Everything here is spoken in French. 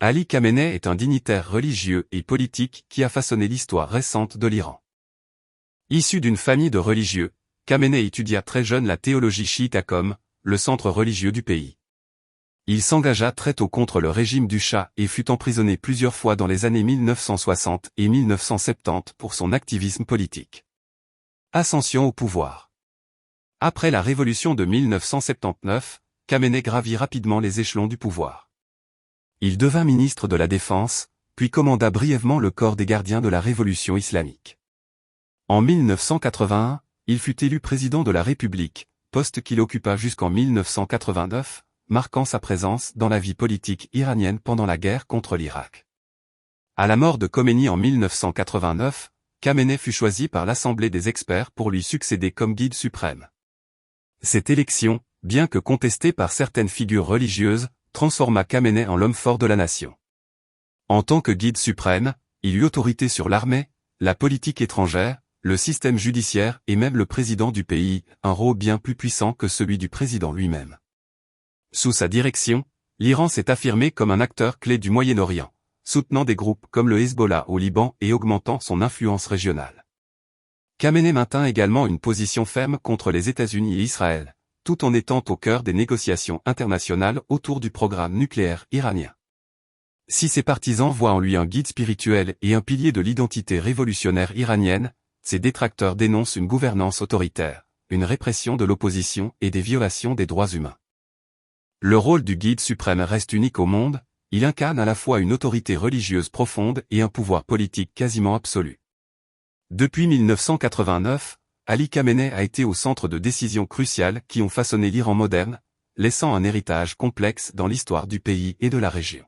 Ali Khamenei est un dignitaire religieux et politique qui a façonné l'histoire récente de l'Iran. Issu d'une famille de religieux, Khamenei étudia très jeune la théologie chiite à Qom, le centre religieux du pays. Il s'engagea très tôt contre le régime du Shah et fut emprisonné plusieurs fois dans les années 1960 et 1970 pour son activisme politique. Ascension au pouvoir. Après la révolution de 1979, Khamenei gravit rapidement les échelons du pouvoir. Il devint ministre de la Défense, puis commanda brièvement le corps des gardiens de la révolution islamique. En 1981, il fut élu président de la République, poste qu'il occupa jusqu'en 1989, marquant sa présence dans la vie politique iranienne pendant la guerre contre l'Irak. À la mort de Khomeini en 1989, Khamenei fut choisi par l'Assemblée des experts pour lui succéder comme guide suprême. Cette élection, bien que contestée par certaines figures religieuses, transforma Khamenei en l'homme fort de la nation. En tant que guide suprême, il eut autorité sur l'armée, la politique étrangère, le système judiciaire et même le président du pays, un rôle bien plus puissant que celui du président lui-même. Sous sa direction, l'Iran s'est affirmé comme un acteur clé du Moyen-Orient, soutenant des groupes comme le Hezbollah au Liban et augmentant son influence régionale. Khamenei maintint également une position ferme contre les États-Unis et Israël, tout en étant au cœur des négociations internationales autour du programme nucléaire iranien. Si ses partisans voient en lui un guide spirituel et un pilier de l'identité révolutionnaire iranienne, ses détracteurs dénoncent une gouvernance autoritaire, une répression de l'opposition et des violations des droits humains. Le rôle du guide suprême reste unique au monde, il incarne à la fois une autorité religieuse profonde et un pouvoir politique quasiment absolu. Depuis 1989, Ali Khamenei a été au centre de décisions cruciales qui ont façonné l'Iran moderne, laissant un héritage complexe dans l'histoire du pays et de la région.